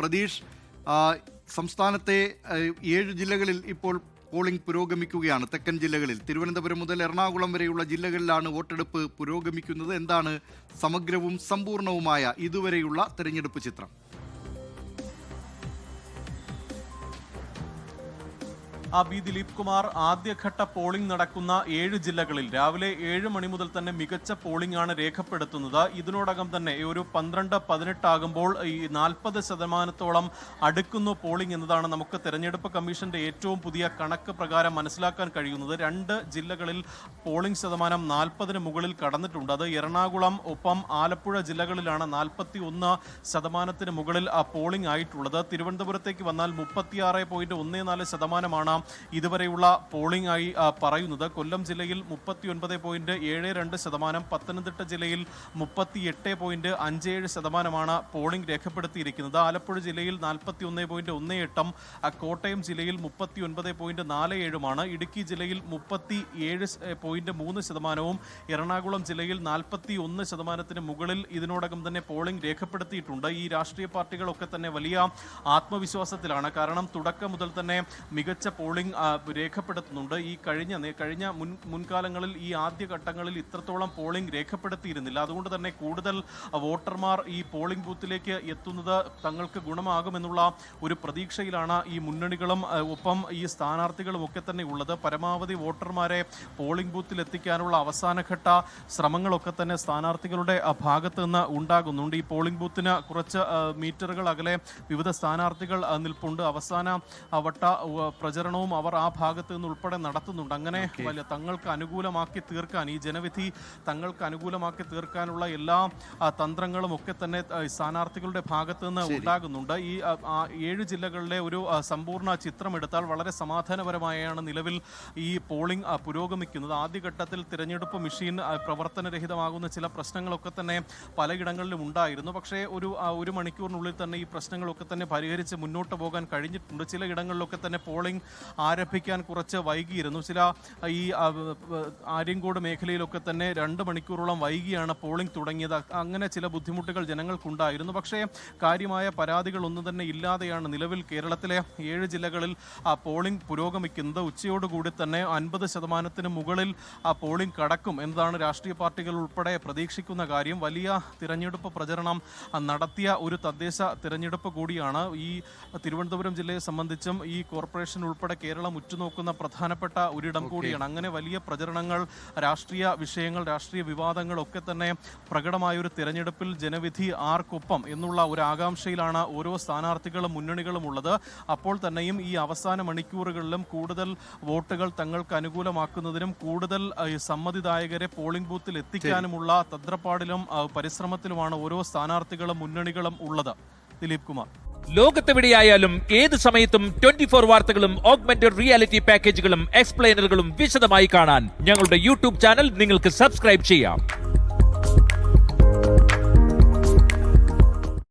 പ്രതീഷ്, സംസ്ഥാനത്തെ 7 ജില്ലകളിൽ ഇപ്പോൾ പോളിംഗ് പുരോഗമിക്കുകയാണ്. തെക്കൻ ജില്ലകളിൽ തിരുവനന്തപുരം മുതൽ എറണാകുളം വരെയുള്ള ജില്ലകളിലാണ് വോട്ടെടുപ്പ് പുരോഗമിക്കുന്നത്. എന്താണ് സമഗ്രവും സമ്പൂർണവുമായ ഇതുവരെയുള്ള തെരഞ്ഞെടുപ്പ് ചിത്രം? ദിലീപ് കുമാർ, ആദ്യഘട്ട പോളിംഗ് നടക്കുന്ന 7 ജില്ലകളിൽ രാവിലെ 7 മണി മുതൽ തന്നെ മികച്ച പോളിംഗ് ആണ് രേഖപ്പെടുത്തുന്നത്. ഇതിനോടകം തന്നെ ഒരു 12-18 ആകുമ്പോൾ ഈ 40% അടുക്കുന്നു പോളിംഗ് എന്നതാണ് നമുക്ക് തെരഞ്ഞെടുപ്പ് കമ്മീഷന്റെ ഏറ്റവും പുതിയ കണക്ക് പ്രകാരം മനസ്സിലാക്കാൻ കഴിയുന്നത്. 2 ജില്ലകളിൽ പോളിംഗ് ശതമാനം 40-ന് മുകളിൽ കടന്നിട്ടുണ്ട്. അത് എറണാകുളം ഒപ്പം ആലപ്പുഴ ജില്ലകളിലാണ് 41%-ന് മുകളിൽ പോളിംഗ് ആയിട്ടുള്ളത്. തിരുവനന്തപുരത്തേക്ക് വന്നാൽ 36.14% ഇതുവരെയുള്ള പോളിംഗ് ആയി പറയുന്നത്. കൊല്ലം ജില്ലയിൽ 39.72%, പത്തനംതിട്ട ജില്ലയിൽ 38.57% പോളിംഗ് രേഖപ്പെടുത്തിയിരിക്കുന്നത്. ആലപ്പുഴ ജില്ലയിൽ 41.18%, കോട്ടയം ജില്ലയിൽ 39.47%, ഇടുക്കി ജില്ലയിൽ 37.3%, എറണാകുളം ജില്ലയിൽ 41%-ന് മുകളിൽ ഇതിനോടകം തന്നെ പോളിംഗ് രേഖപ്പെടുത്തിയിട്ടുണ്ട്. ഈ രാഷ്ട്രീയ പാർട്ടികളൊക്കെ തന്നെ വലിയ ആത്മവിശ്വാസത്തിലാണ്. കാരണം തുടക്കം മുതൽ തന്നെ മികച്ച പോളിംഗ് രേഖപ്പെടുത്തുന്നുണ്ട്. ഈ കഴിഞ്ഞ മുൻകാലങ്ങളിൽ ഈ ആദ്യഘട്ടങ്ങളിൽ ഇത്രത്തോളം പോളിംഗ് രേഖപ്പെടുത്തിയിരുന്നില്ല. അതുകൊണ്ട് തന്നെ കൂടുതൽ വോട്ടർമാർ ഈ പോളിംഗ് ബൂത്തിലേക്ക് എത്തുന്നത് തങ്ങൾക്ക് ഗുണമാകുമെന്നുള്ള ഒരു പ്രതീക്ഷയിലാണ് ഈ മുന്നണികളും ഒപ്പം ഈ സ്ഥാനാർത്ഥികളും ഒക്കെ തന്നെ ഉള്ളത്. പരമാവധി വോട്ടർമാരെ പോളിംഗ് ബൂത്തിൽ എത്തിക്കാനുള്ള അവസാനഘട്ട ശ്രമങ്ങളൊക്കെ തന്നെ സ്ഥാനാർത്ഥികളുടെ ഭാഗത്ത് നിന്ന് ഉണ്ടാകുന്നുണ്ട്. ഈ പോളിംഗ് ബൂത്തിന് കുറച്ച് മീറ്ററുകൾ അകലെ വിവിധ സ്ഥാനാർത്ഥികൾ നിൽപ്പുണ്ട്. അവസാന വട്ട പ്രചരണവും അവർ ആ ഭാഗത്ത് നിന്ന് ഉൾപ്പെടെ നടത്തുന്നുണ്ട്. അങ്ങനെ തങ്ങൾക്ക് അനുകൂലമാക്കി തീർക്കാൻ, ഈ ജനവിധി തങ്ങൾക്ക് അനുകൂലമാക്കി തീർക്കാനുള്ള എല്ലാ തന്ത്രങ്ങളും ഒക്കെ തന്നെ സ്ഥാനാർത്ഥികളുടെ ഭാഗത്ത് നിന്ന് ഉണ്ടാകുന്നുണ്ട്. ഈ 7 ജില്ലകളിലെ ഒരു സമ്പൂർണ്ണ ചിത്രം എടുത്താൽ വളരെ സമാധാനപരമായാണ് നിലവിൽ ഈ പോളിംഗ് പുരോഗമിക്കുന്നത്. ആദ്യഘട്ടത്തിൽ തിരഞ്ഞെടുപ്പ് മെഷീൻ പ്രവർത്തനരഹിതമാകുന്ന ചില പ്രശ്നങ്ങളൊക്കെ തന്നെ പലയിടങ്ങളിലും ഉണ്ടായിരുന്നു. പക്ഷേ ഒരു മണിക്കൂറിനുള്ളിൽ തന്നെ ഈ പ്രശ്നങ്ങളൊക്കെ തന്നെ പരിഹരിച്ച് മുന്നോട്ട് പോകാൻ കഴിഞ്ഞിട്ടുണ്ട്. ചില ഇടങ്ങളിലൊക്കെ തന്നെ പോളിംഗ് ആരംഭിക്കാൻ കുറച്ച് വൈകിയിരുന്നു. ചില ഈ ആര്യങ്കോട് മേഖലയിലൊക്കെ തന്നെ 2 മണിക്കൂറോളം വൈകിയാണ് പോളിംഗ് തുടങ്ങിയത്. അങ്ങനെ ചില ബുദ്ധിമുട്ടുകൾ ജനങ്ങൾക്കുണ്ടായിരുന്നു. പക്ഷേ കാര്യമായ പരാതികളൊന്നും തന്നെ ഇല്ലാതെയാണ് നിലവിൽ കേരളത്തിലെ 7 ജില്ലകളിൽ പോളിംഗ് പുരോഗമിക്കുന്നത്. ഉച്ചയോടുകൂടി തന്നെ 50%-ന് മുകളിൽ പോളിംഗ് കടക്കും എന്നതാണ് രാഷ്ട്രീയ പാർട്ടികൾ ഉൾപ്പെടെ പ്രതീക്ഷിക്കുന്ന കാര്യം. വലിയ തിരഞ്ഞെടുപ്പ് പ്രചരണം നടത്തിയ ഒരു തദ്ദേശ തിരഞ്ഞെടുപ്പ് കൂടിയാണ്. ഈ തിരുവനന്തപുരം ജില്ലയെ സംബന്ധിച്ചും ഈ കോർപ്പറേഷൻ ഉൾപ്പെടെ കേരളം ഉറ്റുനോക്കുന്ന പ്രധാനപ്പെട്ട ഒരിടം കൂടിയാണ്. അങ്ങനെ വലിയ പ്രചരണങ്ങൾ, രാഷ്ട്രീയ വിഷയങ്ങൾ, രാഷ്ട്രീയ വിവാദങ്ങൾ ഒക്കെ തന്നെ പ്രകടമായ ഒരു തിരഞ്ഞെടുപ്പിൽ ജനവിധി ആർക്കൊപ്പം എന്നുള്ള ഒരു ആകാംക്ഷയിലാണ് ഓരോ സ്ഥാനാർത്ഥികളും മുന്നണികളും ഉള്ളത്. അപ്പോൾ തന്നെയും ഈ അവസാന മണിക്കൂറുകളിലും കൂടുതൽ വോട്ടുകൾ തങ്ങൾക്ക് അനുകൂലമാക്കുന്നതിനും കൂടുതൽ സമ്മതിദായകരെ പോളിംഗ് ബൂത്തിൽ എത്തിക്കാനുമുള്ള തന്ത്രപ്പാടിലും പരിശ്രമത്തിലുമാണ് ഓരോ സ്ഥാനാർത്ഥികളും മുന്നണികളും ഉള്ളത്. ദിലീപ് കുമാർ, ലോകത്തെവിടെയായാലും ഏത് സമയത്തും 24 വാർത്തകളും ഓഗ്മെന്റഡ് റിയാലിറ്റി പാക്കേജുകളും എക്സ്പ്ലെയിനറുകളും വിശദമായി കാണാൻ ഞങ്ങളുടെ യൂട്യൂബ് ചാനൽ നിങ്ങൾക്ക് സബ്സ്ക്രൈബ് ചെയ്യാം.